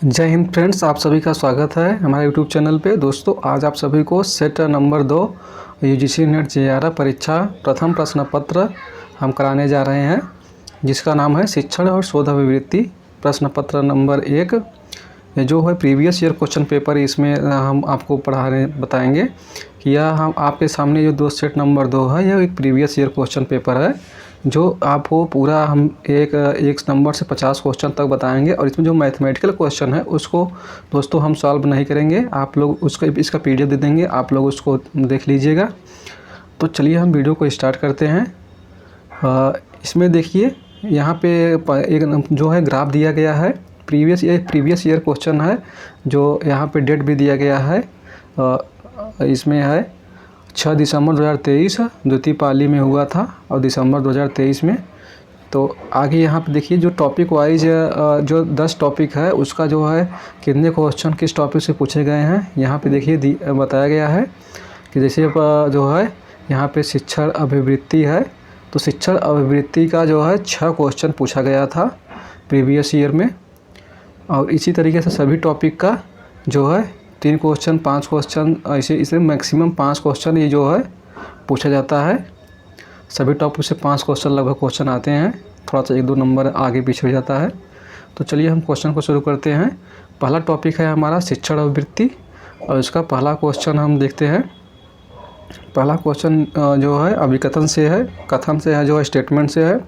जय हिंद फ्रेंड्स, आप सभी का स्वागत है हमारे यूट्यूब चैनल पे। दोस्तों, आज आप सभी को set number 2 UGC net JRF परीक्षा प्रथम प्रश्न पत्र हम कराने जा रहे हैं, जिसका नाम है शिक्षण और शोध अभिवृत्ति प्रश्न पत्र नंबर 1। जो है प्रीवियस ईयर क्वेश्चन पेपर, इसमें हम आपको बताएंगे कि यह हम आपके सामने जो सेट नंबर 2 है, यह एक प्रीवियस ईयर क्वेश्चन पेपर है, जो आपको पूरा हम एक नंबर से 50 क्वेश्चन तक बताएंगे। और इसमें जो मैथमेटिकल क्वेश्चन है उसको दोस्तों हम सॉल्व नहीं करेंगे, आप लोग इसका PDF दे देंगे, आप लोग उसको देख लीजिएगा। तो चलिए हम वीडियो को स्टार्ट करते हैं। इसमें देखिए, यहाँ पे एक जो है ग्राफ दिया गया है, प्रीवियस ईयर क्वेश्चन है, जो यहाँ पे डेट भी दिया गया है। इसमें है 6 दिसंबर 2023 द्वितीय पाली में हुआ था, और दिसंबर 2023 में। तो आगे यहाँ पे देखिए, जो टॉपिक वाइज जो 10 टॉपिक है उसका जो है कितने क्वेश्चन किस टॉपिक से पूछे गए हैं, यहाँ पे देखिए बताया गया है कि जैसे जो है यहाँ पे शिक्षण अभिवृत्ति है, तो शिक्षण अभिवृत्ति का जो है 6 क्वेश्चन पूछा गया था प्रीवियस ईयर में। और इसी तरीके से सभी टॉपिक का जो है 3 क्वेश्चन 5 क्वेश्चन ऐसे इसमें मैक्सिमम 5 क्वेश्चन ये जो है पूछा जाता है। सभी टॉपिक से 5 क्वेश्चन लगभग क्वेश्चन आते हैं, थोड़ा सा 1-2 नंबर आगे पीछे हो जाता है। तो चलिए हम क्वेश्चन को शुरू करते हैं। पहला टॉपिक है हमारा शिक्षण अभिवृत्ति, और इसका पहला क्वेश्चन हम देखते हैं। पहला क्वेश्चन जो है अभिकथन से है, कथन से है, जो है स्टेटमेंट से है।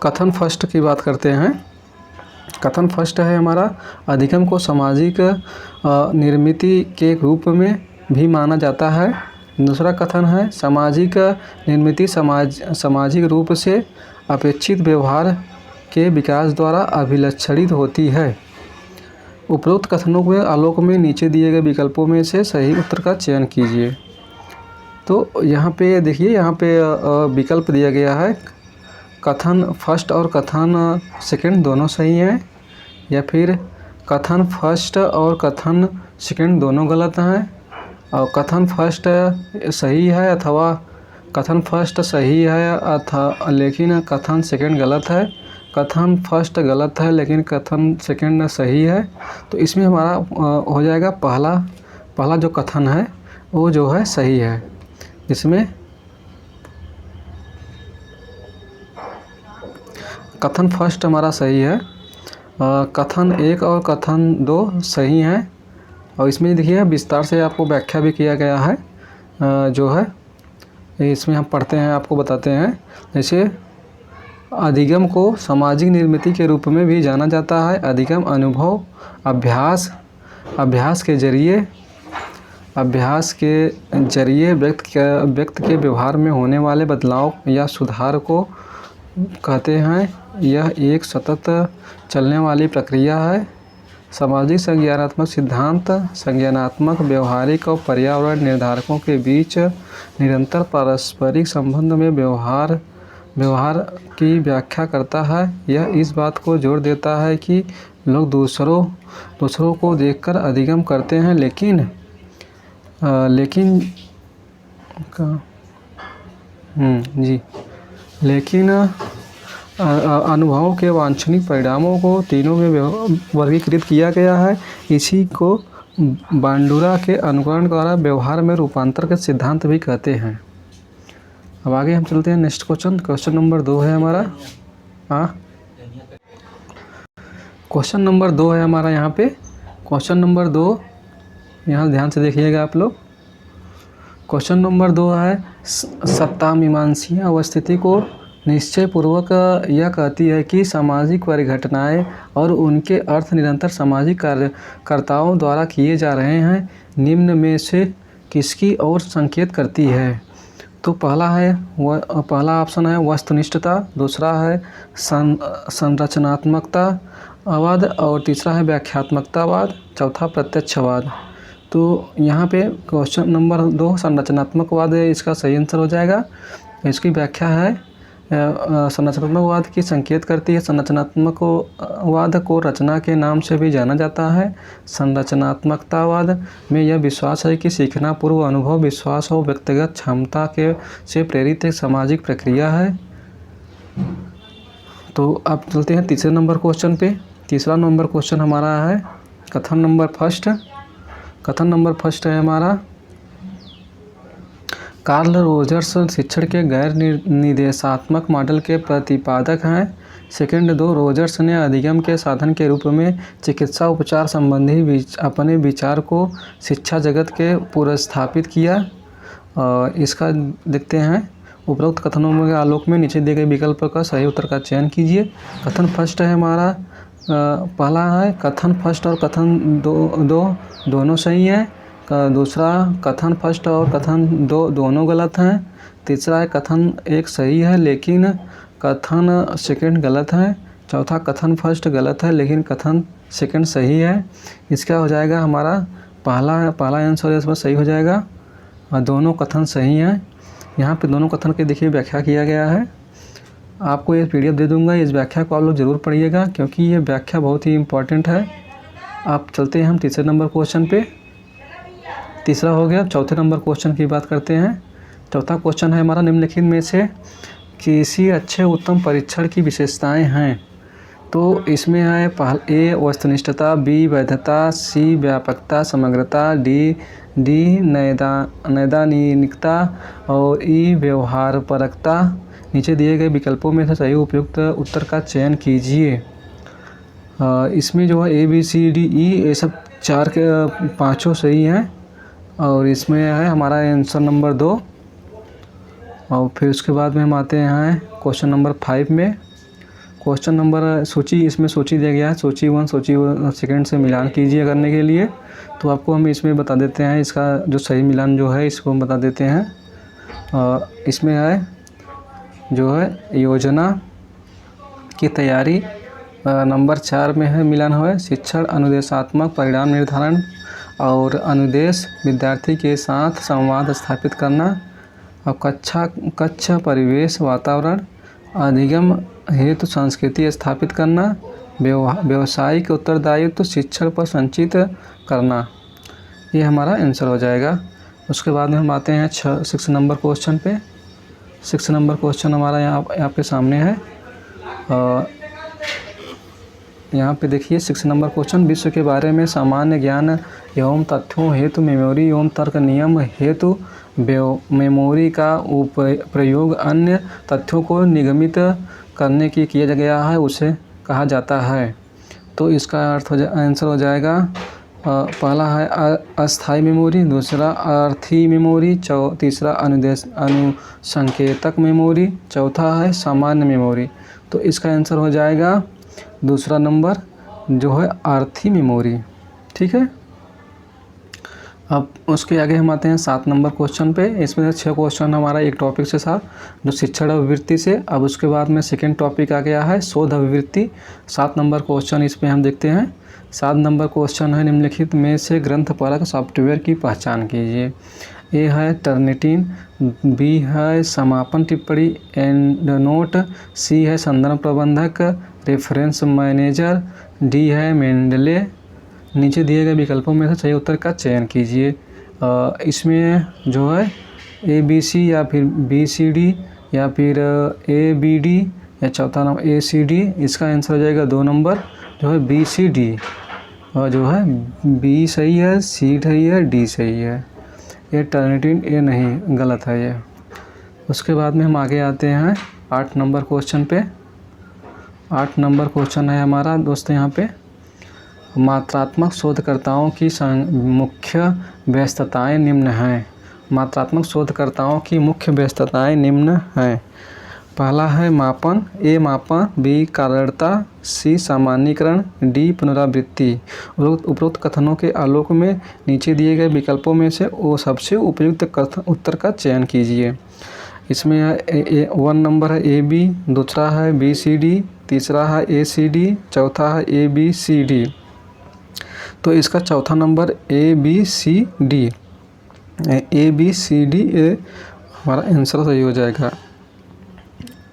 कथन फर्स्ट की बात करते हैं। कथन फर्स्ट है हमारा, अधिगम को सामाजिक निर्मिति के रूप में भी माना जाता है। दूसरा कथन है, सामाजिक निर्मिति सामाजिक रूप से अपेक्षित व्यवहार के विकास द्वारा अभिलक्षणित होती है। उपरोक्त कथनों के आलोक में नीचे दिए गए विकल्पों में से सही उत्तर का चयन कीजिए। तो यहाँ पे देखिए, यहाँ पे विकल्प दिया गया है, कथन फर्स्ट और कथन सेकंड दोनों सही हैं, या फिर कथन फर्स्ट और कथन सेकंड दोनों गलत हैं, और कथन फर्स्ट सही है अथवा कथन फर्स्ट सही है लेकिन कथन सेकंड गलत है, कथन फर्स्ट गलत है लेकिन कथन सेकंड सही है। तो इसमें हमारा हो जाएगा पहला जो कथन है वो जो है सही है। इसमें कथन फर्स्ट हमारा सही है, कथन 1 और कथन 2 सही हैं। और इसमें देखिए विस्तार से आपको व्याख्या भी किया गया है, जो है इसमें हम पढ़ते हैं, आपको बताते हैं। जैसे अधिगम को सामाजिक निर्मिति के रूप में भी जाना जाता है। अधिगम अनुभव अभ्यास के जरिए व्यक्ति के व्यवहार में होने वाले बदलाव या सुधार को कहते हैं। यह एक सतत चलने वाली प्रक्रिया है। सामाजिक संज्ञानात्मक सिद्धांत संज्ञानात्मक, व्यवहारिक और पर्यावरण निर्धारकों के बीच निरंतर पारस्परिक संबंध में व्यवहार की व्याख्या करता है। यह इस बात को जोर देता है कि लोग दूसरों को देखकर अधिगम करते हैं, लेकिन अनुभवों के वांछनीय परिणामों को तीनों में वर्गीकृत किया गया है। इसी को बांडुरा के अनुकरण द्वारा व्यवहार में रूपांतर के सिद्धांत भी कहते हैं। अब आगे हम चलते हैं नेक्स्ट क्वेश्चन नंबर 2 है हमारा। क्वेश्चन नंबर 2 है हमारा यहाँ पे। क्वेश्चन नंबर 2 यहाँ ध्यान से देखिएगा आप लोग। क्वेश्चन नंबर 2 है, सत्ता मीमांसीय अवस्थिति को निश्चय पूर्वक यह कहती है कि सामाजिक परिघटनाएं और उनके अर्थ निरंतर सामाजिक कार्यकर्ताओं द्वारा किए जा रहे हैं। निम्न में से किसकी ओर संकेत करती है? तो पहला ऑप्शन है वस्तुनिष्ठता, दूसरा है संरचनात्मकतावाद, और तीसरा है व्याख्यात्मकतावाद, चौथा प्रत्यक्षवाद। तो यहाँ पे क्वेश्चन नंबर 2 संरचनात्मकवाद इसका सही आंसर हो जाएगा। इसकी व्याख्या है, संरचनात्मकवाद की संकेत करती है। संरचनात्मकवाद को रचना के नाम से भी जाना जाता है। संरचनात्मकतावाद में यह विश्वास है कि सीखना पूर्व अनुभव, विश्वास और व्यक्तिगत क्षमता से प्रेरित एक सामाजिक प्रक्रिया है। तो अब चलते हैं तीसरे नंबर क्वेश्चन पे। तीसरा नंबर क्वेश्चन हमारा है कथन नंबर फर्स्ट। कथन नंबर फर्स्ट है हमारा, कार्ल रोजर्स शिक्षण के गैर निर्देशात्मक मॉडल के प्रतिपादक हैं। सेकंड 2, रोजर्स ने अधिगम के साधन के रूप में चिकित्सा उपचार संबंधी अपने विचार को शिक्षा जगत के पुरस्थापित किया। इसका देखते हैं, उपरोक्त कथनों के आलोक में नीचे दिए गए विकल्प का सही उत्तर का चयन कीजिए। कथन फर्स्ट है हमारा, पहला है कथन फर्स्ट और कथन दोनों सही है। दूसरा, कथन फर्स्ट और कथन दोनों गलत हैं। तीसरा है कथन एक सही है लेकिन कथन सेकंड गलत है। चौथा, कथन फर्स्ट गलत है लेकिन कथन सेकंड सही है। इसका हो जाएगा हमारा पहला आंसर इसमें सही हो जाएगा और दोनों कथन सही हैं। यहाँ पे दोनों कथन के देखिए व्याख्या किया गया है। आपको ये PDF दे दूंगा, इस व्याख्या को आप लोग ज़रूर पढ़िएगा क्योंकि ये व्याख्या बहुत ही इम्पॉर्टेंट है। आप चलते हैं हम तीसरे नंबर क्वेश्चन पे। तीसरा हो गया, चौथे नंबर क्वेश्चन की बात करते हैं। चौथा क्वेश्चन है हमारा, निम्नलिखित में से किसी अच्छे उत्तम परीक्षण की विशेषताएं हैं। तो इसमें है A वस्तुनिष्ठता, B वैधता, C व्यापकता समग्रता, D नैदानिकता और E व्यवहारपरकता। नीचे दिए गए विकल्पों में से सही उपयुक्त उत्तर का चयन कीजिए। इसमें जो है A B C D E ये सब चार के पाँचों सही हैं और इसमें है हमारा आंसर नंबर 2। और फिर उसके बाद में हम आते हैं क्वेश्चन नंबर 5 में। क्वेश्चन नंबर सूची, इसमें सूची दिया गया है, सूची 1 सूची सेकंड से मिलान कीजिए करने के लिए। तो आपको हम इसमें बता देते हैं, इसका जो सही मिलान जो है इसको हम बता देते हैं। इसमें है जो है योजना की तैयारी, नंबर 4 में है मिलान है शिक्षण अनुदेशात्मक परिणाम निर्धारण और अनुदेश विद्यार्थी के साथ संवाद स्थापित करना और कक्षा परिवेश वातावरण, अधिगम हेतु संस्कृति स्थापित करना, व्यवसायिक उत्तरदायित्व शिक्षण पर संचित करना। ये हमारा आंसर हो जाएगा। उसके बाद में हम आते हैं 6 नंबर क्वेश्चन पे। 6 नंबर क्वेश्चन हमारा यहाँ आपके सामने है। यहाँ पे देखिए 6 नंबर क्वेश्चन, विश्व के बारे में सामान्य ज्ञान एवं तथ्यों हेतु मेमोरी एवं तर्क नियम हेतु मेमोरी का प्रयोग अन्य तथ्यों को निगमित करने की किया गया है, उसे कहा जाता है। तो इसका अर्थ आंसर हो जाएगा, पहला है अस्थायी मेमोरी, दूसरा अर्थी मेमोरी, तीसरा अनुसंकेतक मेमोरी, चौथा है सामान्य मेमोरी। तो इसका आंसर हो जाएगा दूसरा नंबर जो है अर्थी मेमोरी। ठीक है, अब उसके आगे हम आते हैं 7 नंबर क्वेश्चन पे। इसमें से 6 क्वेश्चन हमारा एक टॉपिक से था जो शिक्षण अभिवृत्ति से। अब उसके बाद में सेकंड टॉपिक आ गया है शोध अभिवृत्ति। 7 नंबर क्वेश्चन इसमें हम देखते हैं। 7 नंबर क्वेश्चन है, निम्नलिखित में से ग्रंथपरक सॉफ्टवेयर की पहचान कीजिए। ए है टर्निटिन, बी है समापन टिप्पणी एंड नोट, सी है संदर्भ प्रबंधक रेफरेंस मैनेजर, डी है मेंडले। नीचे दिए गए विकल्पों में से सही उत्तर का चयन कीजिए। इसमें जो है ABC या फिर BCD या फिर ABD या चौथा नंबर ACD। इसका आंसर हो जाएगा 2 नंबर जो है BCD, और जो है B सही है, C सही है, D सही है। ये टर्निटिन ये नहीं, गलत है ये। उसके बाद में हम आगे आते हैं 8 नंबर क्वेश्चन पे। 8 नंबर क्वेश्चन है हमारा दोस्तों, यहाँ पे मात्रात्मक शोधकर्ताओं की मुख्य व्यस्तताएं निम्न हैं। मात्रात्मक शोधकर्ताओं की मुख्य व्यस्तताएं निम्न हैं। पहला है मापन, A मापन, B कार्यता, C सामान्यीकरण, D पुनरावृत्ति। उपरोक्त कथनों के आलोक में नीचे दिए गए विकल्पों में से वो सबसे उपयुक्त उत्तर का चयन कीजिए। इसमें 1 नंबर है AB, दूसरा है BCD, तीसरा है ACD, चौथा है ABCD। तो इसका चौथा नंबर ABCD ये हमारा आंसर सही हो जाएगा।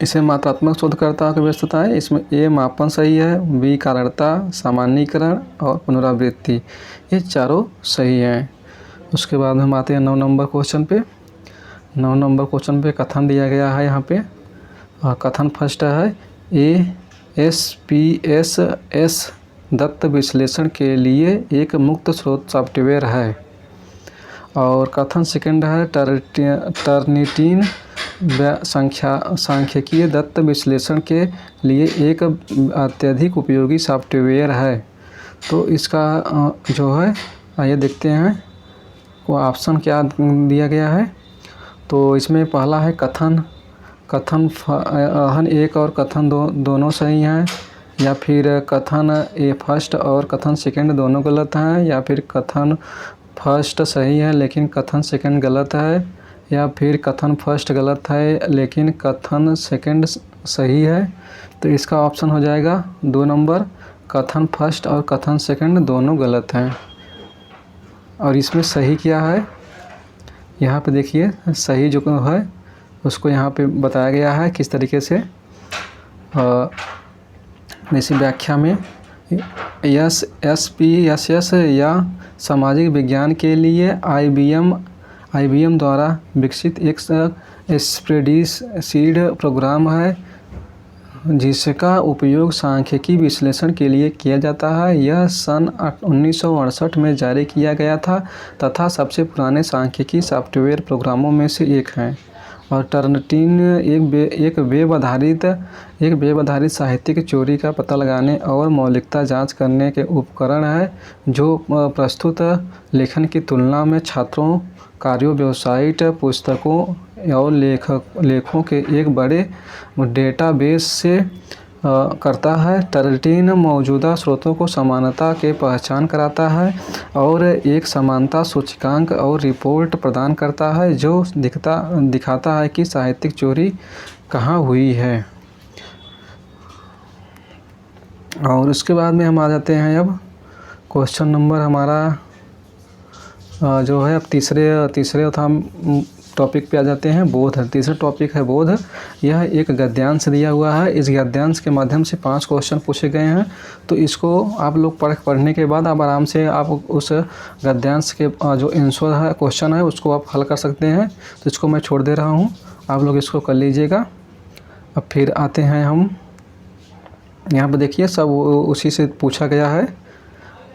इसे मात्रात्मक शोधकर्ता की व्यस्तता है। इसमें A मापन सही है, B कार्यता, सामान्यीकरण और पुनरावृत्ति, ये चारों सही हैं। उसके बाद हम आते हैं 9 नंबर क्वेश्चन पे। 9 नंबर क्वेश्चन पे कथन दिया गया है यहाँ पे। कथन फर्स्ट है ASPSS दत्त विश्लेषण के लिए एक मुक्त स्रोत सॉफ्टवेयर है। और कथन सेकंड है टर्निटिन सांख्यिकीय दत्त विश्लेषण के लिए एक अत्यधिक उपयोगी सॉफ्टवेयर है। तो इसका जो है आइए देखते हैं वो ऑप्शन क्या दिया गया है। तो इसमें पहला है कथन एक और कथन दोनों सही हैं, या फिर कथन ए फर्स्ट और कथन सेकंड दोनों गलत हैं, या फिर कथन फर्स्ट सही है लेकिन कथन सेकंड गलत है, या फिर कथन फर्स्ट गलत है लेकिन कथन सेकंड सही है। तो इसका ऑप्शन हो जाएगा 2 नंबर, कथन फर्स्ट और कथन सेकंड दोनों गलत हैं। और इसमें सही क्या है यहाँ पे देखिए, सही जो है उसको यहाँ पे बताया गया है किस तरीके से। इसी व्याख्या में SPSS या सामाजिक विज्ञान के लिए IBM द्वारा विकसित एक स्प्रेडशीट प्रोग्राम है जिसका उपयोग सांख्यिकी विश्लेषण के लिए किया जाता है। यह सन 1968 में जारी किया गया था तथा सबसे पुराने सांख्यिकी सॉफ्टवेयर प्रोग्रामों में से एक है। और टर्निटिन एक वेब आधारित साहित्यिक चोरी का पता लगाने और मौलिकता जांच करने के उपकरण है जो प्रस्तुत लेखन की तुलना में छात्रों, कार्यों, वेबसाइट, पुस्तकों और लेखों के एक बड़े डेटाबेस से करता है। टर्निटिन मौजूदा स्रोतों को समानता के पहचान कराता है और एक समानता सूचकांक और रिपोर्ट प्रदान करता है जो दिखाता है कि साहित्यिक चोरी कहाँ हुई है। और उसके बाद में हम आ जाते हैं अब क्वेश्चन नंबर हमारा जो है अब तीसरे टॉपिक पे आ जाते हैं, बोध। तीसरा टॉपिक है बोध। यह एक गद्यांश दिया हुआ है। इस गद्यांश के माध्यम से 5 क्वेश्चन पूछे गए हैं। तो इसको आप लोग पढ़ने के बाद आप आराम से आप उस गद्यांश के जो आंसर है क्वेश्चन है उसको आप हल कर सकते हैं। तो इसको मैं छोड़ दे रहा हूँ, आप लोग इसको कर लीजिएगा। अब फिर आते हैं हम यहाँ पर, देखिए सब उसी से पूछा गया है।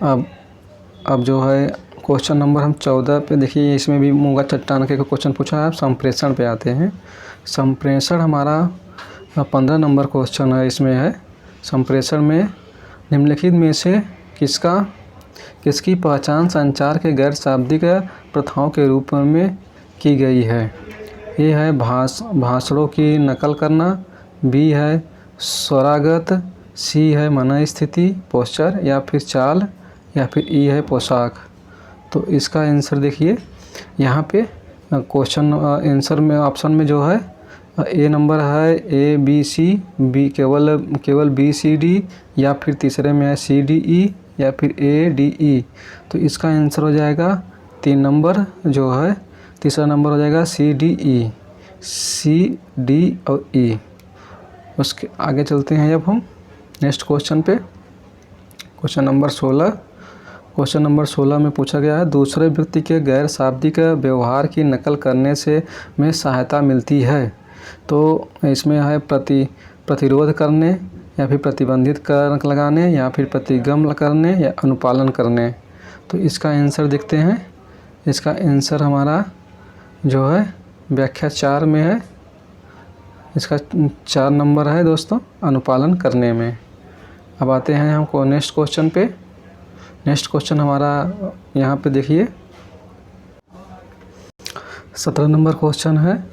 अब जो है क्वेश्चन नंबर हम 14 पे देखिए, इसमें भी मूंगा चट्टान के क्वेश्चन पूछा है। अब संप्रेषण पे आते हैं। संप्रेषण हमारा 15 नंबर क्वेश्चन है। इसमें है संप्रेषण में निम्नलिखित में से किसकी पहचान संचार के गैर शाब्दिक प्रथाओं के रूप में की गई है। ए है भाषणों की नकल करना, बी है स्वरागत, सी है मन स्थिति पोस्चर या फिर चाल, या फिर ई है पोशाक। तो इसका आंसर देखिए यहाँ पे क्वेश्चन आंसर में ऑप्शन में जो है ए नंबर है ABC, बी केवल BCD, या फिर तीसरे में है CDE या फिर ADE। तो इसका आंसर हो जाएगा 3 नंबर जो है, तीसरा नंबर हो जाएगा CDE, C, D और E। उसके आगे चलते हैं अब हम नेक्स्ट क्वेश्चन पे। क्वेश्चन नंबर 16 में पूछा गया है दूसरे व्यक्ति के गैर शाब्दिक व्यवहार की नकल करने से में सहायता मिलती है। तो इसमें है प्रतिरोध करने, या फिर प्रतिबंधित कर लगाने, या फिर प्रतिगम करने, या अनुपालन करने। तो इसका आंसर देखते हैं। इसका आंसर हमारा जो है व्याख्या 4 में है। इसका 4 नंबर है दोस्तों, अनुपालन करने में। अब आते हैं हमको नेक्स्ट क्वेश्चन पे। नेक्स्ट क्वेश्चन हमारा यहाँ पे देखिए 17 नंबर क्वेश्चन है।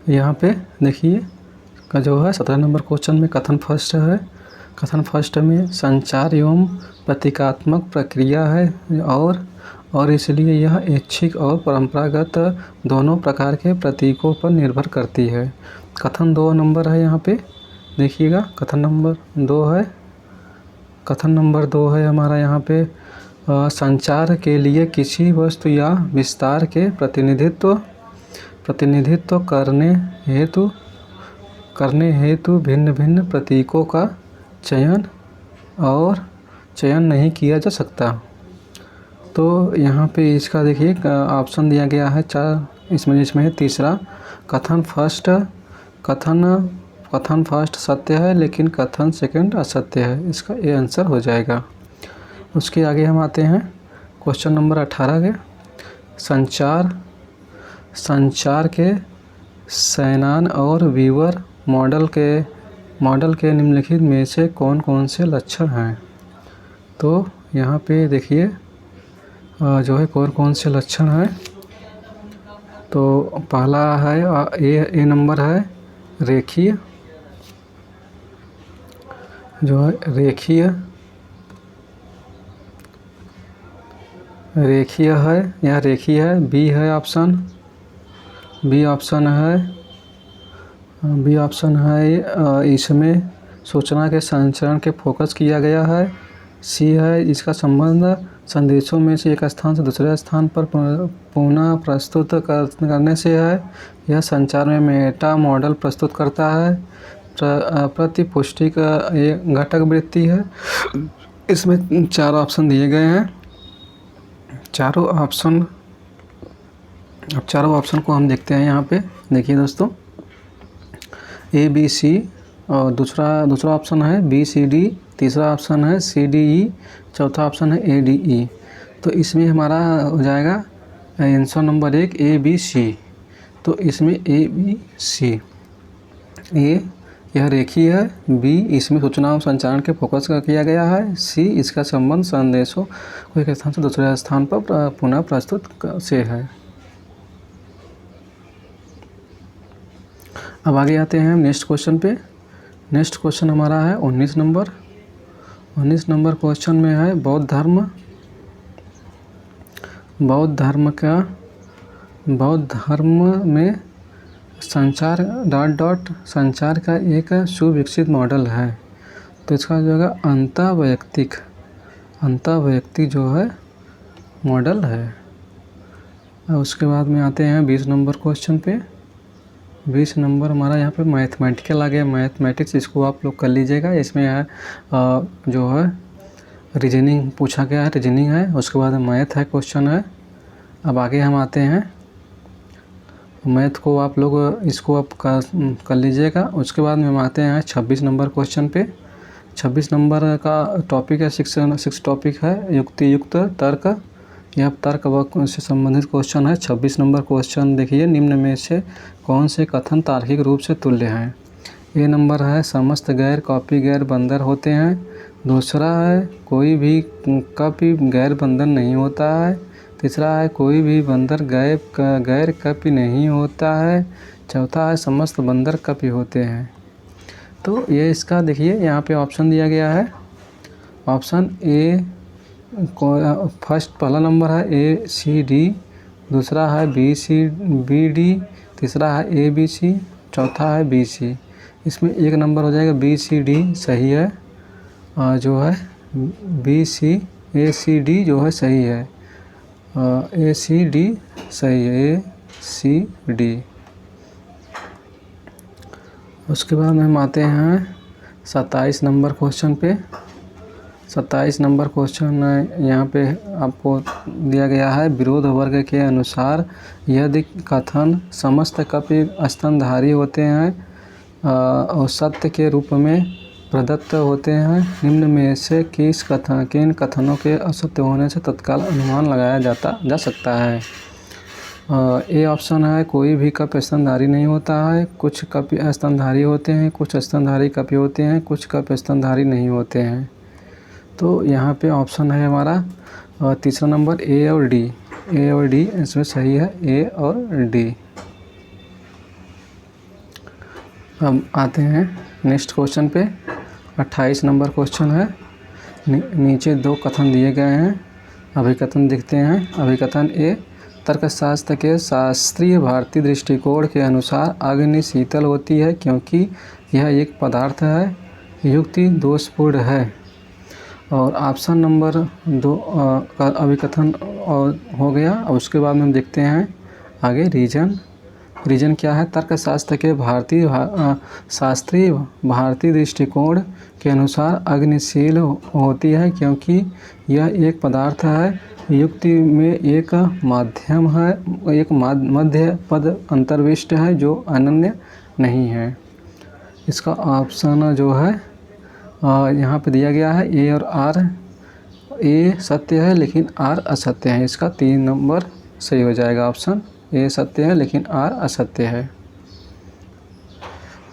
यहाँ पे देखिए का जो है 17 नंबर क्वेश्चन में कथन फर्स्ट है। कथन फर्स्ट में संचार एवं प्रतीकात्मक प्रक्रिया है और इसलिए यह ऐच्छिक और परंपरागत दोनों प्रकार के प्रतीकों पर निर्भर करती है। कथन 2 नंबर है। यहाँ पे देखिएगा कथन नंबर 2 है। कथन नंबर 2 है हमारा यहाँ पे संचार के लिए किसी वस्तु या विस्तार के प्रतिनिधित्व करने हेतु भिन्न भिन्न प्रतीकों का चयन नहीं किया जा सकता। तो यहाँ पे इसका देखिए ऑप्शन दिया गया है 4, इसमें है तीसरा कथन फर्स्ट सत्य है लेकिन कथन सेकंड असत्य है। इसका ये आंसर हो जाएगा। उसके आगे हम आते हैं क्वेश्चन नंबर 18 के। संचार के शैनन और वीवर मॉडल के निम्नलिखित में से कौन कौन से लक्षण हैं। तो यहाँ पे देखिए जो है कौन कौन से लक्षण हैं। तो पहला है ए नंबर है रेखीय, जो है रेखीय है, यह रेखीय है। बी है ऑप्शन, बी ऑप्शन है इसमें सूचना के संचरण के फोकस किया गया है। सी है इसका संबंध संदेशों में से एक स्थान से दूसरे स्थान पर पुनः प्रस्तुत करने से है। यह संचार में मेटा मॉडल प्रस्तुत करता है। प्रतिपुष्टि का एक घटक वृत्ति है। इसमें 4 ऑप्शन दिए गए हैं। चारों ऑप्शन को हम देखते हैं। यहाँ पे देखिए दोस्तों, ए बी सी और दूसरा ऑप्शन है बी सी डी, तीसरा ऑप्शन है सी डी ई, चौथा ऑप्शन है ए डी ई। तो इसमें हमारा हो जाएगा answer number 1 A B C. तो इसमें ए बी सी, ए यह रेखीय है, बी इसमें सूचना संचारण के फोकस का किया गया है, सी इसका संबंध संदेशों को एक स्थान से दूसरे स्थान पर पुनः प्रस्तुत से है। अब आगे आते हैं हम नेक्स्ट क्वेश्चन पे। नेक्स्ट क्वेश्चन हमारा है 19 नंबर। 19 नंबर क्वेश्चन में है बौद्ध धर्म में संचार संचार का एक सुविकसित मॉडल है। तो इसका जो है अंतःवैयक्तिक जो है मॉडल है। और उसके बाद में आते हैं 20 नंबर क्वेश्चन पे। 20 नंबर हमारा यहाँ पे मैथमेटिकल आ गया। मैथमेटिक्स इसको आप लोग कर लीजिएगा। इसमें है जो है रीजनिंग पूछा गया है, रीजनिंग है। उसके बाद मैथ है, क्वेश्चन है। अब आगे हम आते हैं मैथ को आप लोग इसको आप कर लीजिएगा। उसके बाद में हम आते हैं 26 नंबर क्वेश्चन पे। 26 नंबर का टॉपिक है 6 टॉपिक है युक्ति युक्त तर्क। यह तर्क व से संबंधित क्वेश्चन है। 26 नंबर क्वेश्चन देखिए, निम्न में से कौन से कथन तार्किक रूप से तुल्य हैं। ए नंबर है समस्त गैर कॉपी गैर बंदर होते हैं। दूसरा है कोई भी कॉपी गैर बंदर नहीं होता है। तीसरा है कोई भी बंदर गैर कपि नहीं होता है। चौथा है समस्त बंदर कपि होते हैं। तो ये इसका देखिए यहाँ पे ऑप्शन दिया गया है। ऑप्शन ए फर्स्ट पहला नंबर है ए सी डी, दूसरा है बी डी, तीसरा है ए बी सी, चौथा है बी सी। इसमें एक नंबर हो जाएगा बी सी डी सही है। जो है बी सी ए सी डी जो है सही है। ए सी डी सही है, ए सी डी। उसके बाद हम आते हैं 27 नंबर क्वेश्चन पे। 27 नंबर क्वेश्चन यहाँ पे आपको दिया गया है विरोध वर्ग के अनुसार यदि कथन समस्त कपि स्तनधारी होते हैं और सत्य के रूप में प्रदत्त होते हैं, निम्न में से किन कथनों के असत्य होने से तत्काल अनुमान लगाया जा सकता है। ए ऑप्शन है कोई भी कप स्तनधारी नहीं होता है। कुछ कप स्तनधारी होते हैं, कुछ स्तनधारी कपि होते हैं, कुछ कप स्तनधारी नहीं होते हैं। तो यहाँ पे ऑप्शन है हमारा तीसरा नंबर ए और डी। ए और डी इसमें सही है, ए और डी। अब आते हैं नेक्स्ट क्वेश्चन पे। 28 नंबर क्वेश्चन है। नीचे 2 कथन दिए गए हैं, अभिकथन देखते हैं। अभिकथन ए तर्कशास्त्र के शास्त्रीय भारतीय दृष्टिकोण के अनुसार अग्नि शीतल होती है क्योंकि यह एक पदार्थ है। युक्ति दोषपूर्ण है। और ऑप्शन नंबर 2 का अभिकथन और हो गया। और उसके बाद में हम देखते हैं आगे रीजन क्या है। तर्कशास्त्र के शास्त्रीय भारतीय दृष्टिकोण के अनुसार अग्निशील होती है क्योंकि यह एक पदार्थ है। युक्ति में एक माध्यम है, एक मध्य पद अंतर्विष्ट है जो अनन्य नहीं है। इसका ऑप्शन जो है यहाँ पे दिया गया है ए और आर। ए सत्य है लेकिन आर असत्य है। इसका 3 नंबर सही हो जाएगा। ऑप्शन ए सत्य है लेकिन आर असत्य है।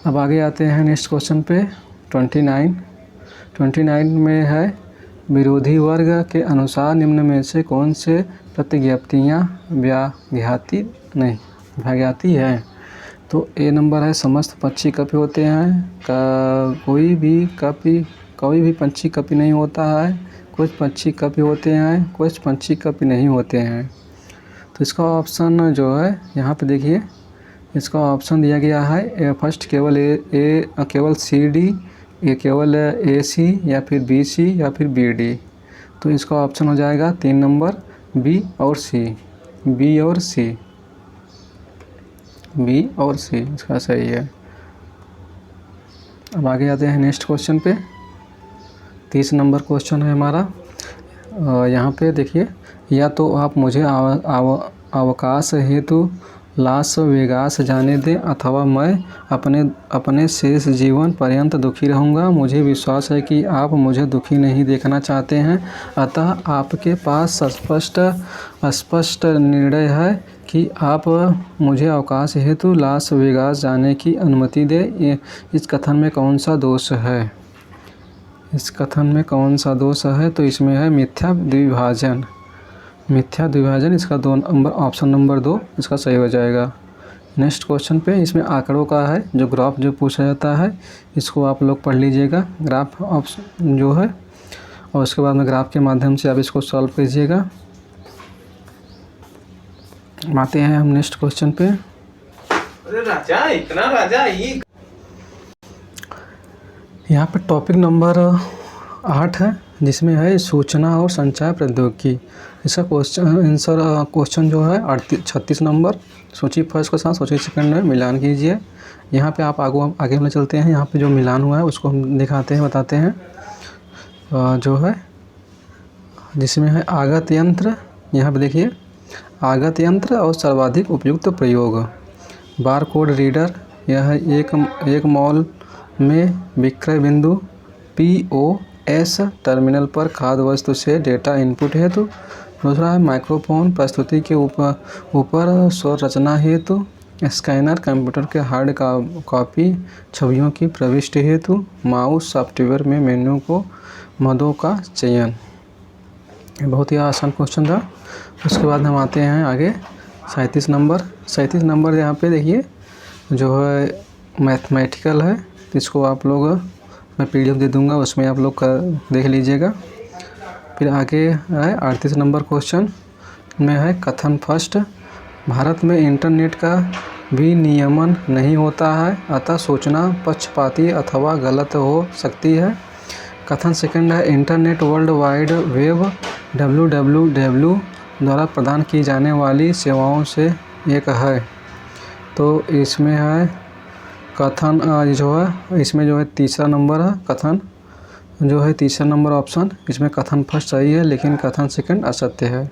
अब आगे आते हैं नेक्स्ट क्वेश्चन पे 29 में है विरोधी वर्ग के अनुसार निम्न में से कौन से प्रतिज्ञप्तियाँ व्याज्ञाती है। तो ए नंबर है समस्त पक्षी कपि होते हैं। कोई भी पंछी कपि नहीं होता है। कुछ पक्षी कपि होते हैं, कुछ पंछी कपि नहीं होते हैं। तो इसका ऑप्शन जो है यहाँ पे देखिए, इसका ऑप्शन दिया गया है फर्स्ट केवल सी डी, ये केवल ए सी या फिर बी सी या फिर बी डी। तो इसका ऑप्शन हो जाएगा 3 नंबर बी और सी। बी और सी इसका सही है। अब आगे आते हैं नेक्स्ट क्वेश्चन पे। 30 नंबर क्वेश्चन है हमारा। यहाँ पे देखिए, या तो आप मुझे अवकाश हेतु लास वेगास जाने दें अथवा मैं अपने शेष जीवन पर्यंत दुखी रहूँगा। मुझे विश्वास है कि आप मुझे दुखी नहीं देखना चाहते हैं, अतः आपके पास स्पष्ट निर्णय है कि आप मुझे अवकाश हेतु लास वेगास जाने की अनुमति दें। इस कथन में कौन सा दोष है? इस कथन में कौन सा दोष है? तो इसमें है मिथ्या द्विभाजन। इसका 2 नंबर, ऑप्शन नंबर 2 इसका सही हो जाएगा। नेक्स्ट क्वेश्चन पे इसमें आंकड़ों का है जो ग्राफ जो पूछा जाता है, इसको आप लोग पढ़ लीजिएगा ग्राफ ऑप्शन जो है, और उसके बाद में ग्राफ के माध्यम से आप इसको सॉल्व कीजिएगा। आते हैं हम नेक्स्ट क्वेश्चन पे। अरे राजा, इतना राजा ये यहाँ पे टॉपिक नंबर 8 है, जिसमें है सूचना और संचार प्रौद्योगिकी। इसका क्वेश्चन जो है 36 नंबर। सूची फर्स्ट के साथ सूची सेकंड में मिलान कीजिए। यहाँ पे आप आगे में चलते हैं। यहाँ पे जो मिलान हुआ है उसको हम दिखाते हैं, बताते हैं। जो है जिसमें है आगत यंत्र। यहाँ पे देखिए, आगत यंत्र और सर्वाधिक उपयुक्त प्रयोग। बार कोड रीडर, यह एक मॉल में विक्रय बिंदु POS टर्मिनल पर खाद्य वस्तु से डेटा इनपुट हेतु। दूसरा है माइक्रोफोन प्रस्तुति के ऊपर स्वर रचना हेतु। स्कैनर कंप्यूटर के हार्ड कॉपी छवियों की प्रविष्टि हेतु। माउस सॉफ्टवेयर में मेन्यू को मदों का चयन। बहुत ही आसान क्वेश्चन था। उसके बाद हम आते हैं आगे 37 नंबर यहाँ पे देखिए जो है मैथमेटिकल है। इसको आप लोग मैं PDF दे दूँगा, उसमें आप लोग देख लीजिएगा। फिर आगे है 38 नंबर क्वेश्चन में है कथन फर्स्ट, भारत में इंटरनेट का विनियमन नहीं होता है, अतः सूचना पक्षपाती अथवा गलत हो सकती है। कथन सेकंड है internet world wide web WWW द्वारा प्रदान की जाने वाली सेवाओं से एक है। तो इसमें है कथन जो है, इसमें जो है तीसरा नंबर है कथन जो है तीसरा नंबर ऑप्शन। इसमें कथन फर्स्ट सही है लेकिन कथन सेकंड असत्य है।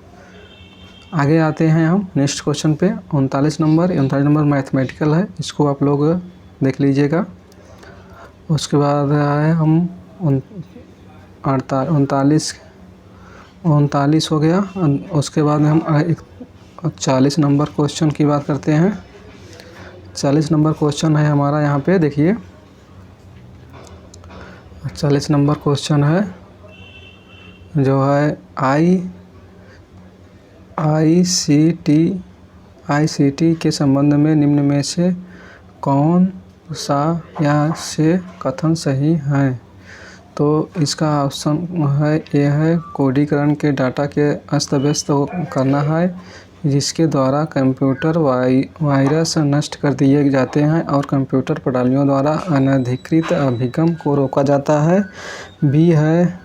आगे आते हैं हम नेक्स्ट क्वेश्चन पे 39 नंबर मैथमेटिकल है, इसको आप लोग देख लीजिएगा। उसके बाद आए हम 39 हो गया। उसके बाद में हम 40 नंबर क्वेश्चन की बात करते हैं। 40 नंबर क्वेश्चन है हमारा, यहाँ पे देखिए 40 नंबर क्वेश्चन है जो है ICT के संबंध में निम्न में से कौन सा या से कथन सही है। तो इसका ऑप्शन है ए है कोडीकरण के डाटा के अस्त व्यस्त करना है, जिसके द्वारा कंप्यूटर वायरस नष्ट कर दिए जाते हैं और कंप्यूटर प्रणालियों द्वारा अनधिकृत अभिगम को रोका जाता है। बी है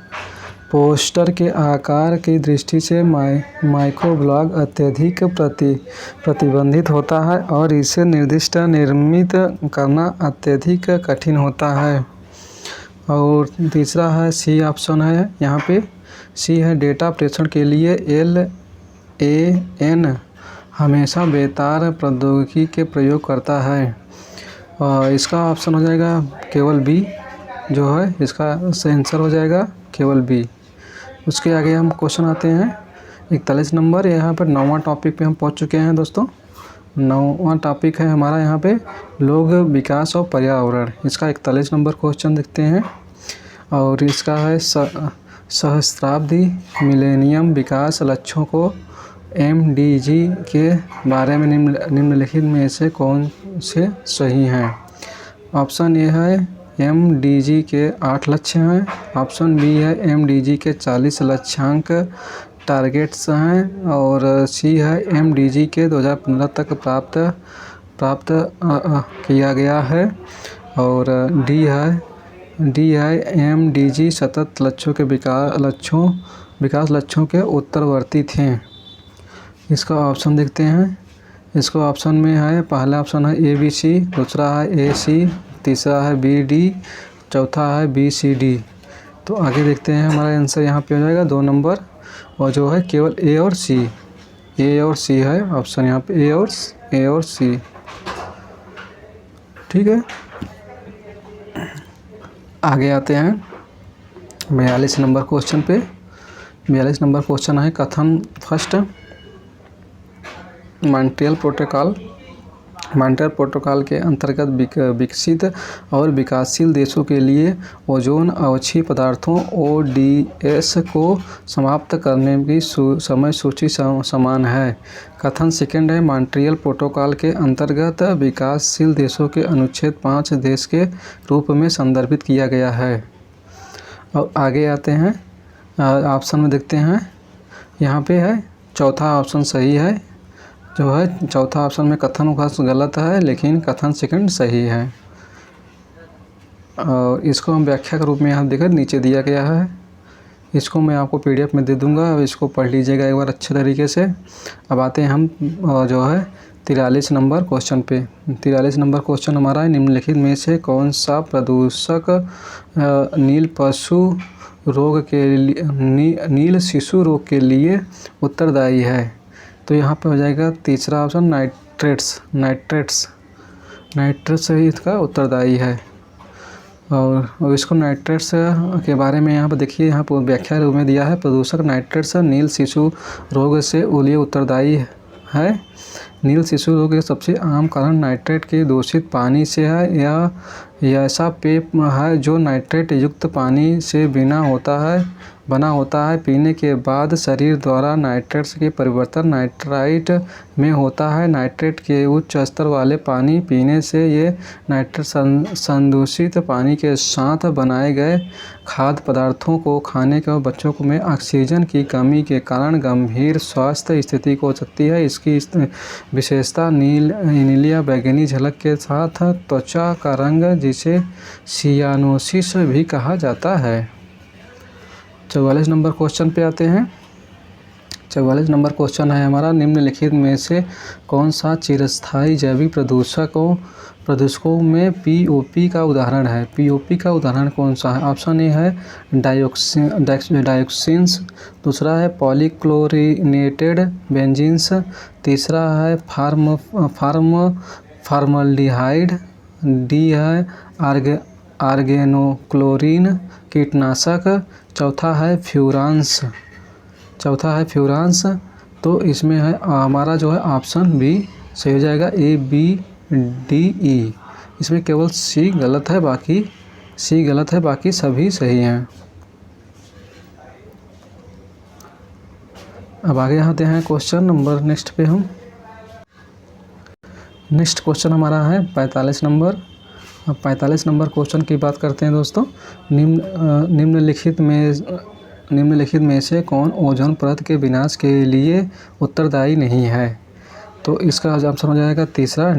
पोस्टर के आकार की दृष्टि से माइक्रोब्लॉग अत्यधिक प्रतिबंधित होता है और इसे निर्मित करना अत्यधिक कठिन होता है। और तीसरा है सी ऑप्शन है, यहाँ पे सी है डेटा प्रेषण के लिए LAN हमेशा बेतार प्रौद्योगिकी के प्रयोग करता है। और इसका ऑप्शन हो जाएगा केवल बी, जो है इसका आंसर हो जाएगा केवल बी। उसके आगे हम क्वेश्चन आते हैं 41 नंबर। यहाँ पर 9वां टॉपिक पे हम पहुँच चुके हैं दोस्तों। 9वां टॉपिक है हमारा यहाँ पे लोग विकास और पर्यावरण। इसका 41 नंबर क्वेश्चन देखते हैं और इसका है सहस्त्राब्दी मिलेनियम विकास लक्ष्यों को MDG के बारे में निम्नलिखित में से कौन से सही हैं। ऑप्शन ए है MDG के 8 लक्ष्य हैं। ऑप्शन बी है MDG के 40 लक्ष्यांक टारगेट्स हैं और सी है MDG के 2015 तक प्राप्त किया गया है और डी है MDG सतत लक्ष्यों के विकास लक्ष्यों के उत्तरवर्ती थे। इसका ऑप्शन देखते हैं। इसको ऑप्शन में है, पहला ऑप्शन है ABC, दूसरा है AC, तीसरा है BD, चौथा है BCD। तो आगे देखते हैं हमारा आंसर यहाँ पे हो जाएगा 2 नंबर और जो है केवल A और C है ऑप्शन यहाँ पे A और C। ठीक है, आगे आते हैं 42 नंबर क्वेश्चन पे। 42 नंबर क्वेश्चन है कथन फर्स्ट। मॉन्ट्रियल प्रोटोकॉल के अंतर्गत विकसित और विकासशील देशों के लिए ओजोन अक्षीय पदार्थों ODS को समाप्त करने की समय सूची समान है। कथन सेकंड है मॉन्ट्रियल प्रोटोकॉल के अंतर्गत विकासशील देशों के अनुच्छेद 5 देश के रूप में संदर्भित किया गया है। और आगे आते हैं ऑप्शन में देखते हैं। यहाँ पे है चौथा ऑप्शन सही है, जो है चौथा ऑप्शन में कथन गलत है लेकिन कथन सेकंड सही है। और इसको हम व्याख्या के रूप में यहाँ देखकर नीचे दिया गया है। इसको मैं आपको PDF में दे दूँगा, इसको पढ़ लीजिएगा एक बार अच्छे तरीके से। अब आते हैं हम जो है 43 नंबर क्वेश्चन पे। 43 नंबर क्वेश्चन हमारा है निम्नलिखित में से कौन सा प्रदूषक नील शिशु रोग के लिए उत्तरदायी है। तो यहाँ पे हो जाएगा तीसरा ऑप्शन नाइट्रेट्स ही इसका उत्तरदायी है। और इसको नाइट्रेट्स के बारे में यहाँ पर देखिए, यहाँ पर व्याख्या रूप में दिया है प्रदूषक नाइट्रेट्स नील शिशु रोग से लिए उत्तरदायी है। नील शिशु रोग के सबसे आम कारण नाइट्रेट के दूषित पानी से है या ऐसा पेय है जो नाइट्रेट युक्त पानी से बना होता है। पीने के बाद शरीर द्वारा नाइट्रेट्स के परिवर्तन नाइट्राइट में होता है। नाइट्रेट के उच्च स्तर वाले पानी पीने से ये नाइट्रेट संदूषित पानी के साथ बनाए गए खाद्य पदार्थों को खाने के बच्चों में ऑक्सीजन की कमी के कारण गंभीर स्वास्थ्य स्थिति हो सकती है। इसकी विशेषता नीलिया बैंगनी झलक के साथ त्वचा का रंग, जिसे सियानोसिस भी कहा जाता है। 44 नंबर क्वेश्चन पे आते हैं। 44 नंबर क्वेश्चन है हमारा निम्नलिखित में से कौन सा चिरस्थायी जैविक प्रदूषकों में POP का उदाहरण है। POP का उदाहरण कौन सा है। ऑप्शन ए है डायोक्सिन्स, दूसरा है पॉलीक्लोरिनेटेड बेंजीन्स, तीसरा है फार्मल्डिहाइड, डी है आर्गेनोक्लोरीन कीटनाशक, चौथा है फ्यूरांस। तो इसमें है हमारा जो है ऑप्शन बी सही हो जाएगा, ABDE। इसमें केवल सी गलत है, बाकी सभी सही हैं। अब आगे आते हैं क्वेश्चन नंबर नेक्स्ट पे। हम नेक्स्ट क्वेश्चन हमारा है 45 नंबर। अब 45 नंबर क्वेश्चन की बात करते हैं दोस्तों। निम्नलिखित में से कौन ओजोन परत के विनाश के लिए उत्तरदायी नहीं है। तो इसका ऑप्शन हो जाएगा तीसरा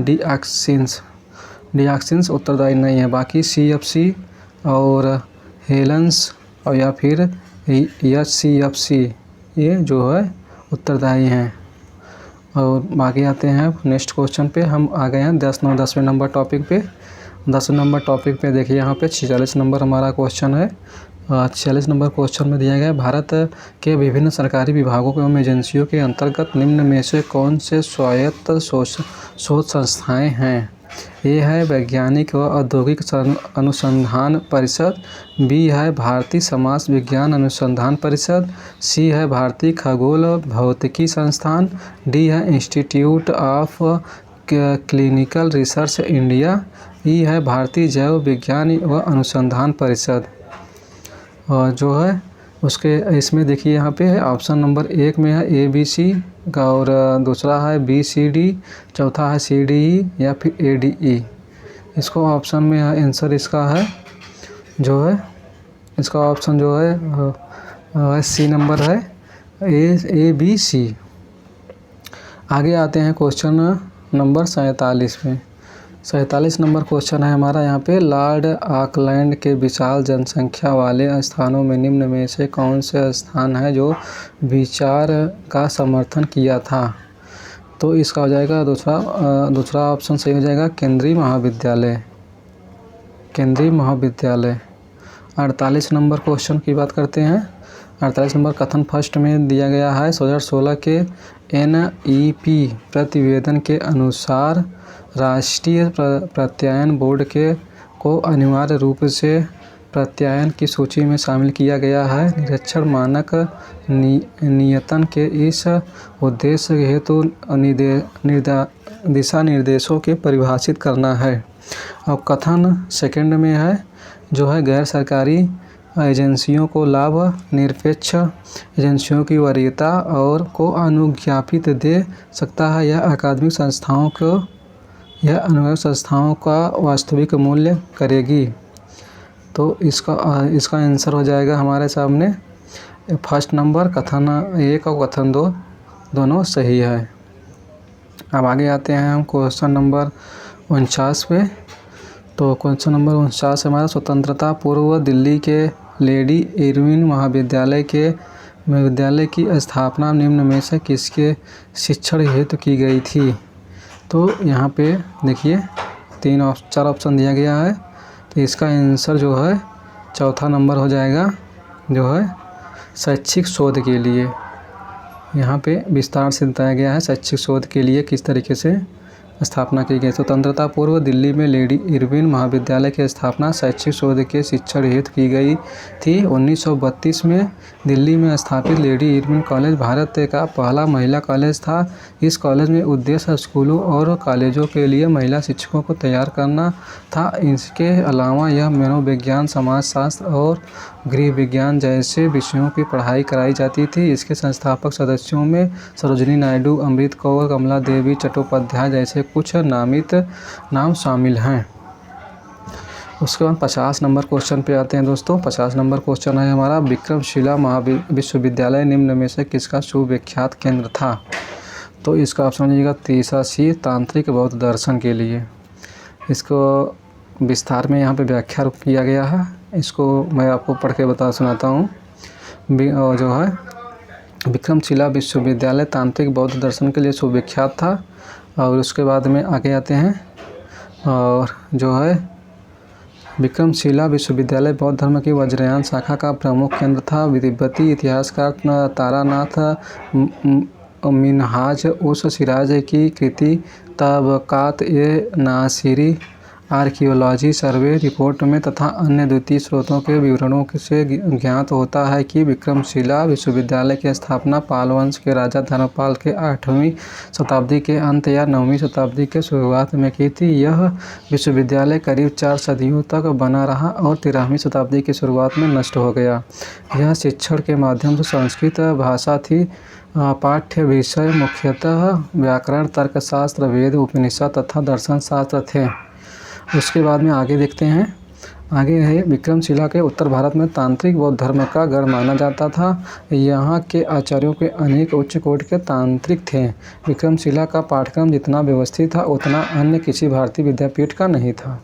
डिऑक्सिन्स उत्तरदायी नहीं है। बाकी CFC और हेलेंस और या फिर HCFC ये जो है उत्तरदायी हैं। और आगे आते हैं नेक्स्ट क्वेश्चन पे। हम आ गए हैं 10वें नंबर टॉपिक पे। 10वें नंबर टॉपिक पे देखिए यहाँ पे 46 नंबर हमारा क्वेश्चन है। 46 नंबर क्वेश्चन में दिया गया है भारत के विभिन्न सरकारी विभागों एवं एजेंसियों के अंतर्गत निम्न में से कौन से स्वायत्त शोध संस्थाएं हैं। ए है वैज्ञानिक व औद्योगिक अनुसंधान परिषद, बी है भारतीय समाज विज्ञान अनुसंधान परिषद, सी है भारतीय खगोल भौतिकी संस्थान, डी है institute of clinical research India, E है भारतीय जैव विज्ञान व अनुसंधान परिषद। और जो है उसके इसमें देखिए यहाँ पे है ऑप्शन नंबर 1 में है ABC और दूसरा है BCD, चौथा है CDE या फिर ADE। इसको ऑप्शन में आंसर इसका है जो है इसका ऑप्शन जो है सी नंबर है ABC। आगे आते हैं क्वेश्चन नंबर 47 में। 47 नंबर क्वेश्चन है हमारा यहाँ पे, लॉर्ड ऑकलैंड के विशाल जनसंख्या वाले स्थानों में निम्न में से कौन से स्थान है जो विचार का समर्थन किया था। तो इसका हो जाएगा दूसरा ऑप्शन सही हो जाएगा केंद्रीय महाविद्यालय। 48 नंबर क्वेश्चन की बात करते हैं। 48 नंबर कथन फर्स्ट में दिया गया है 2016 के NEP प्रतिवेदन के अनुसार राष्ट्रीय प्रत्यायन बोर्ड को अनिवार्य रूप से प्रत्यायन की सूची में शामिल किया गया है। निरीक्षण मानक नियतन के इस उद्देश्य हेतु दिशा निर्देशों के परिभाषित करना है। अब कथन सेकंड में है जो है गैर सरकारी एजेंसियों को लाभ, निरपेक्ष एजेंसियों की वरीयता और को अनुज्ञापित दे सकता है। यह अकादमिक संस्थाओं का वास्तविक मूल्य करेगी। तो इसका आंसर हो जाएगा हमारे सामने फर्स्ट नंबर कथन 1 और कथन 2 दोनों सही है। अब आगे आते हैं हम क्वेश्चन नंबर 49 पे। तो क्वेश्चन नंबर 49 हमारा स्वतंत्रता पूर्व दिल्ली के लेडी इरविन महाविद्यालय की स्थापना निम्न में से किसके शिक्षण हेतु की गई थी। तो यहाँ पे देखिए 4 ऑप्शन दिया गया है। तो इसका आंसर जो है चौथा नंबर हो जाएगा जो है शैक्षिक शोध के लिए। यहाँ पे विस्तार से बताया गया है शैक्षिक शोध के लिए किस तरीके से स्थापना की गई। स्वतंत्रता पूर्व दिल्ली में लेडी इरविन महाविद्यालय की स्थापना शैक्षिक शोध के शिक्षण हेतु की गई थी। 1932 में दिल्ली में स्थापित लेडी इरविन कॉलेज भारत का पहला महिला कॉलेज था। इस कॉलेज में उद्देश्य स्कूलों और कॉलेजों के लिए महिला शिक्षकों को तैयार करना था। इसके अलावा यह मनोविज्ञान, समाजशास्त्र और गृह विज्ञान जैसे विषयों की पढ़ाई कराई जाती थी। इसके संस्थापक सदस्यों में सरोजिनी नायडू, अमृत कौर, कमला देवी चट्टोपाध्याय जैसे कुछ नामित नाम शामिल हैं। उसके बाद 50 नंबर क्वेश्चन पे आते हैं दोस्तों। 50 नंबर क्वेश्चन है हमारा, विक्रमशिला विश्वविद्यालय निम्न में से किसका सुविख्यात केंद्र था। तो इसका ऑप्शन हो जाएगा तीसरा सी, तांत्रिक बौद्ध दर्शन के लिए। इसको विस्तार में यहाँ पे व्याख्या किया गया है। इसको मैं आपको पढ़ के सुनाता हूँ। जो है विक्रमशिला विश्वविद्यालय तांत्रिक बौद्ध दर्शन के लिए सुविख्यात था। और उसके बाद में आगे आते हैं और जो है विक्रमशिला विश्वविद्यालय बौद्ध धर्म की वज्रयान शाखा का प्रमुख केंद्र था। तिब्बती इतिहासकार तारानाथ मिन्हाज उस सिराज की कृति तबकात-ए-नासिरी आर्कियोलॉजी सर्वे रिपोर्ट में तथा अन्य द्वितीय स्रोतों के विवरणों से ज्ञात होता है कि विक्रमशिला विश्वविद्यालय की स्थापना पाल वंश के राजा धर्मपाल के 8वीं शताब्दी के अंत या 9वीं शताब्दी के शुरुआत में की थी। यह विश्वविद्यालय करीब 4 सदियों तक बना रहा और 13वीं शताब्दी की शुरुआत में नष्ट हो गया। यह शिक्षण के माध्यम से संस्कृत भाषा थी। पाठ्य विषय मुख्यतः व्याकरण, तर्कशास्त्र, वेद, उपनिषद तथा दर्शन शास्त्र थे। उसके बाद में आगे देखते हैं। आगे है विक्रमशिला के उत्तर भारत में तांत्रिक बौद्ध धर्म का गढ़ माना जाता था। यहाँ के आचार्यों के अनेक उच्च कोटि के तांत्रिक थे। विक्रमशिला का पाठ्यक्रम जितना व्यवस्थित था उतना अन्य किसी भारतीय विद्यापीठ का नहीं था।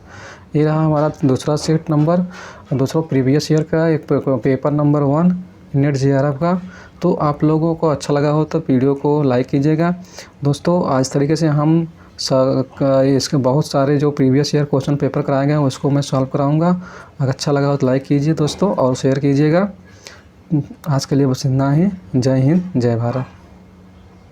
ये रहा हमारा दूसरा सेट नंबर, दूसरा प्रीवियस ईयर का एक पेपर नंबर 1 नेट JRF का। तो आप लोगों को अच्छा लगा हो तो वीडियो को लाइक कीजिएगा दोस्तों। आज तरीके से हम इसके बहुत सारे जो प्रीवियस ईयर क्वेश्चन पेपर कराए गए हैं उसको मैं सॉल्व कराऊंगा। अगर अच्छा लगा हो तो लाइक कीजिए दोस्तों और शेयर कीजिएगा। आज के लिए बस इतना ही। जय हिंद, जय भारत।